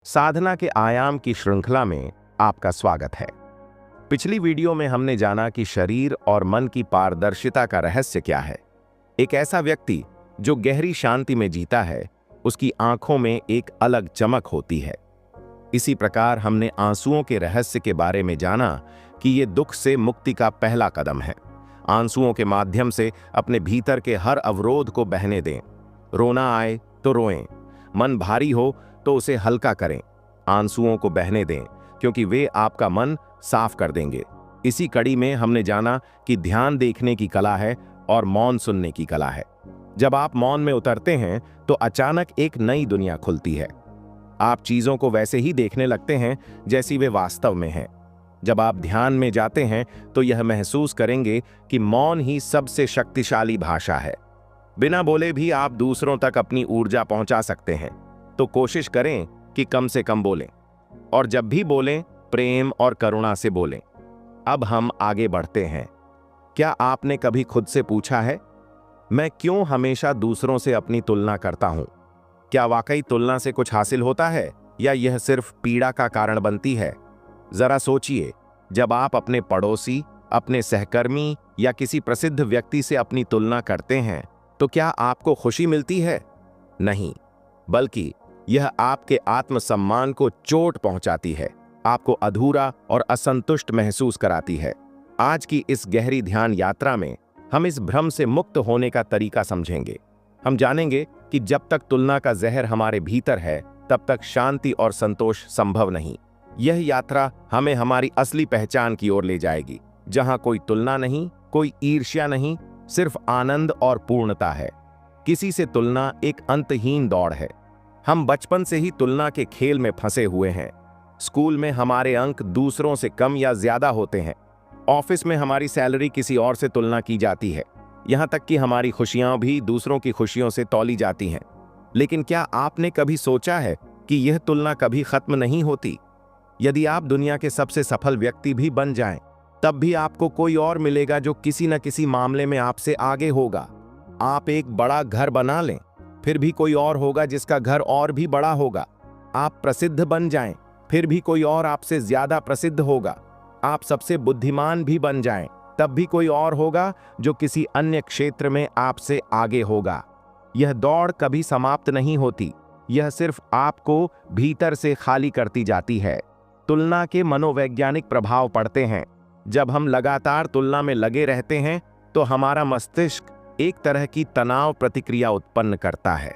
साधना के आयाम की श्रृंखला में आपका स्वागत है। पिछली वीडियो में हमने जाना कि शरीर और मन की पारदर्शिता का रहस्य क्या है। एक ऐसा व्यक्ति जो गहरी शांति में जीता है, उसकी आंखों में एक अलग चमक होती है। इसी प्रकार हमने आंसुओं के रहस्य के बारे में जाना कि ये दुख से मुक्ति का पहला कदम है। आंसुओं के माध्यम से अपने भीतर के हर अवरोध को बहने दें। रोना आए तो रोएं, मन भारी हो तो उसे हल्का करें। आंसुओं को बहने दें क्योंकि वे आपका मन साफ कर देंगे। इसी कड़ी में हमने जाना कि ध्यान देखने की कला है और मौन सुनने की कला है। जब आप मौन में उतरते हैं तो अचानक एक नई दुनिया खुलती है। आप चीजों को वैसे ही देखने लगते हैं जैसी वे वास्तव में हैं। जब आप ध्यान में जाते हैं तो यह महसूस करेंगे कि मौन ही सबसे शक्तिशाली भाषा है। बिना बोले भी आप दूसरों तक अपनी ऊर्जा पहुंचा सकते हैं, तो कोशिश करें कि कम से कम बोलें, और जब भी बोलें प्रेम और करुणा से बोलें। अब हम आगे बढ़ते हैं। क्या आपने कभी खुद से पूछा है, मैं क्यों हमेशा दूसरों से अपनी तुलना करता हूं? क्या वाकई तुलना से कुछ हासिल होता है या यह सिर्फ पीड़ा का कारण बनती है? जरा सोचिए, जब आप अपने पड़ोसी, अपने सहकर्मी या किसी प्रसिद्ध व्यक्ति से अपनी तुलना करते हैं तो क्या आपको खुशी मिलती है? नहीं, बल्कि यह आपके आत्मसम्मान को चोट पहुंचाती है, आपको अधूरा और असंतुष्ट महसूस कराती है। आज की इस गहरी ध्यान यात्रा में हम इस भ्रम से मुक्त होने का तरीका समझेंगे। हम जानेंगे कि जब तक तुलना का जहर हमारे भीतर है, तब तक शांति और संतोष संभव नहीं। यह यात्रा हमें हमारी असली पहचान की ओर ले जाएगी, जहां कोई तुलना नहीं, कोई ईर्ष्या नहीं, सिर्फ आनंद और पूर्णता है। किसी से तुलना एक अंतहीन दौड़ है। हम बचपन से ही तुलना के खेल में फंसे हुए हैं। स्कूल में हमारे अंक दूसरों से कम या ज्यादा होते हैं। ऑफिस में हमारी सैलरी किसी और से तुलना की जाती है। यहां तक कि हमारी खुशियां भी दूसरों की खुशियों से तौली जाती हैं। लेकिन क्या आपने कभी सोचा है कि यह तुलना कभी खत्म नहीं होती? यदि आप दुनिया के सबसे सफल व्यक्ति भी बन जाएं, तब भी आपको कोई और मिलेगा जो किसी न किसी मामले में आपसे आगे होगा। आप एक बड़ा घर बना लें, फिर भी कोई और होगा जिसका घर और भी बड़ा होगा। आप प्रसिद्ध बन जाएं, फिर भी कोई और आपसे ज्यादा प्रसिद्ध होगा। आप सबसे बुद्धिमान भी बन जाएं, तब भी कोई और होगा जो किसी अन्य क्षेत्र में आपसे आगे होगा। यह दौड़ कभी समाप्त नहीं होती, यह सिर्फ आपको भीतर से खाली करती जाती है। तुलना के मनोवैज्ञानिक प्रभाव पड़ते हैं। जब हम लगातार तुलना में लगे रहते हैं तो हमारा मस्तिष्क एक तरह की तनाव प्रतिक्रिया उत्पन्न करता है।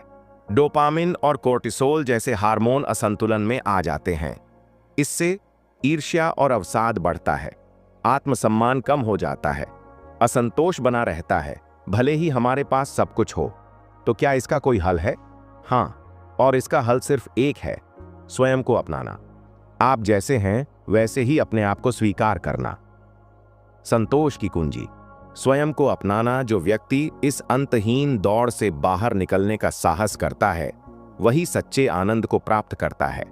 डोपामिन और कोर्टिसोल जैसे हार्मोन असंतुलन में आ जाते हैं। इससे ईर्ष्या और अवसाद बढ़ता है, आत्मसम्मान कम हो जाता है, असंतोष बना रहता है, भले ही हमारे पास सब कुछ हो। तो क्या इसका कोई हल है? हाँ, और इसका हल सिर्फ एक है, स्वयं को अपनाना। आप जैसे हैं वैसे ही अपने आप को स्वीकार करना। संतोष की कुंजी स्वयं को अपनाना। जो व्यक्ति इस अंतहीन दौड़ से बाहर निकलने का साहस करता है, वही सच्चे आनंद को प्राप्त करता है।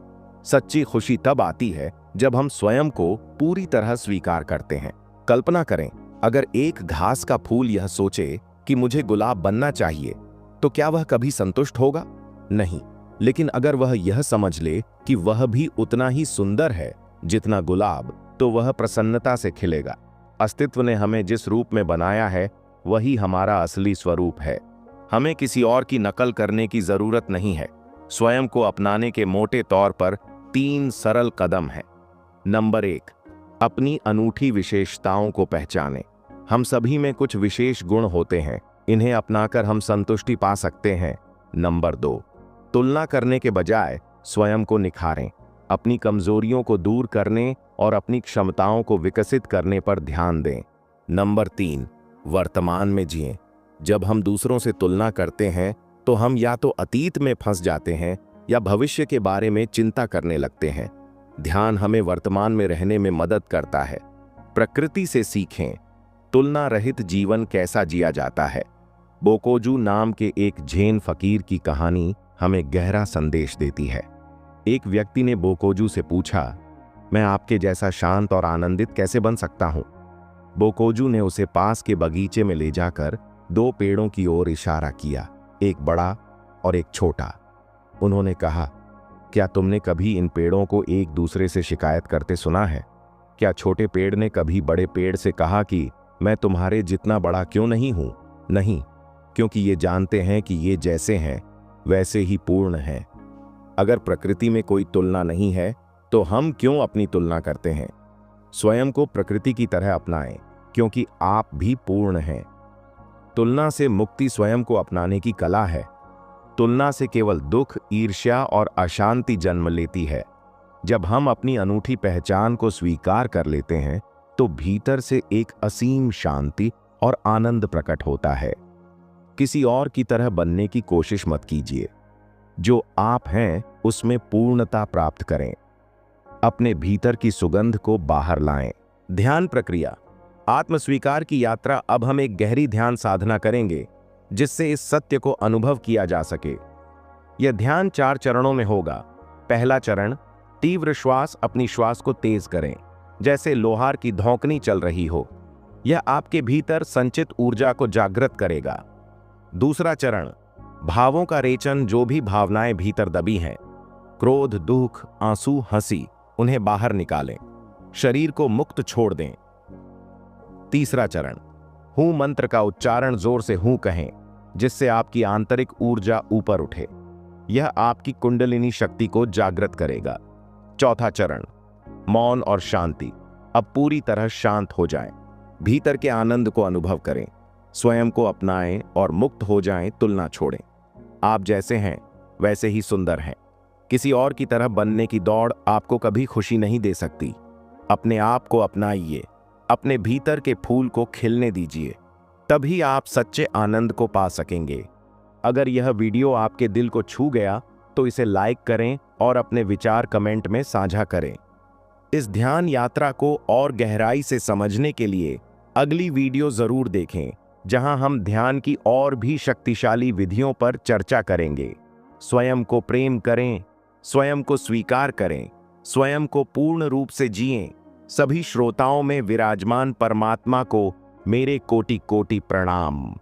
सच्ची खुशी तब आती है जब हम स्वयं को पूरी तरह स्वीकार करते हैं। कल्पना करें, अगर एक घास का फूल यह सोचे कि मुझे गुलाब बनना चाहिए, तो क्या वह कभी संतुष्ट होगा? नहीं। लेकिन अगर वह यह समझ ले कि वह भी उतना ही सुंदर है जितना गुलाब, तो वह प्रसन्नता से खिलेगा। अस्तित्व ने हमें जिस रूप में बनाया है, वही हमारा असली स्वरूप है। हमें किसी और की नकल करने की जरूरत नहीं है। स्वयं को अपनाने के मोटे तौर पर 3 सरल कदम हैं। नंबर 1, अपनी अनूठी विशेषताओं को पहचानें। हम सभी में कुछ विशेष गुण होते हैं, इन्हें अपनाकर हम संतुष्टि पा सकते हैं। नंबर 2, तुलना करने के बजाय स्वयं को निखारें। अपनी कमजोरियों को दूर करने और अपनी क्षमताओं को विकसित करने पर ध्यान दें। नंबर 3, वर्तमान में जिएं। जब हम दूसरों से तुलना करते हैं तो हम या तो अतीत में फंस जाते हैं या भविष्य के बारे में चिंता करने लगते हैं। ध्यान हमें वर्तमान में रहने में मदद करता है। प्रकृति से सीखें, तुलना रहित जीवन कैसा जिया जाता है। बोकोजू नाम के एक जैन फकीर की कहानी हमें गहरा संदेश देती है। एक व्यक्ति ने बोकोजू से पूछा, मैं आपके जैसा शांत और आनंदित कैसे बन सकता हूं? बोकोजू ने उसे पास के बगीचे में ले जाकर 2 पेड़ों की ओर इशारा किया, एक बड़ा और एक छोटा। उन्होंने कहा, क्या तुमने कभी इन पेड़ों को एक दूसरे से शिकायत करते सुना है? क्या छोटे पेड़ ने कभी बड़े पेड़ से कहा कि मैं तुम्हारे जितना बड़ा क्यों नहीं हूं? नहीं, क्योंकि ये जानते हैं कि ये जैसे हैं वैसे ही पूर्ण हैं। अगर प्रकृति में कोई तुलना नहीं है तो हम क्यों अपनी तुलना करते हैं? स्वयं को प्रकृति की तरह अपनाएं, क्योंकि आप भी पूर्ण हैं। तुलना से मुक्ति स्वयं को अपनाने की कला है। तुलना से केवल दुख, ईर्ष्या और अशांति जन्म लेती है। जब हम अपनी अनूठी पहचान को स्वीकार कर लेते हैं तो भीतर से एक असीम शांति और आनंद प्रकट होता है। किसी और की तरह बनने की कोशिश मत कीजिए। जो आप हैं उसमें पूर्णता प्राप्त करें। अपने भीतर की सुगंध को बाहर लाएं। ध्यान प्रक्रिया। आत्मस्वीकार की यात्रा। अब हम एक गहरी ध्यान साधना करेंगे जिससे इस सत्य को अनुभव किया जा सके। यह ध्यान 4 चरणों में होगा। पहला चरण, तीव्र श्वास। अपनी श्वास को तेज करें, जैसे लोहार की धौंकनी चल रही हो। यह आपके भीतर संचित ऊर्जा को जागृत करेगा। दूसरा चरण, भावों का रेचन। जो भी भावनाएं भीतर दबी हैं, क्रोध, दुख, आंसू, हंसी, उन्हें बाहर निकालें। शरीर को मुक्त छोड़ दें। तीसरा चरण, हूं मंत्र का उच्चारण। जोर से हूं कहें, जिससे आपकी आंतरिक ऊर्जा ऊपर उठे। यह आपकी कुंडलिनी शक्ति को जागृत करेगा। चौथा चरण, मौन और शांति। अब पूरी तरह शांत हो जाएं। भीतर के आनंद को अनुभव करें। स्वयं को अपनाएं और मुक्त हो जाएं। तुलना छोड़ें। आप जैसे हैं वैसे ही सुंदर हैं। किसी और की तरह बनने की दौड़ आपको कभी खुशी नहीं दे सकती। अपने आप को अपनाइए। अपने भीतर के फूल को खिलने दीजिए। तभी आप सच्चे आनंद को पा सकेंगे। अगर यह वीडियो आपके दिल को छू गया तो इसे लाइक करें और अपने विचार कमेंट में साझा करें। इस ध्यान यात्रा को और गहराई से समझने के लिए अगली वीडियो जरूर देखें, जहां हम ध्यान की और भी शक्तिशाली विधियों पर चर्चा करेंगे। स्वयं को प्रेम करें, स्वयं को स्वीकार करें, स्वयं को पूर्ण रूप से जिएं। सभी श्रोताओं में विराजमान परमात्मा को मेरे कोटि कोटि प्रणाम।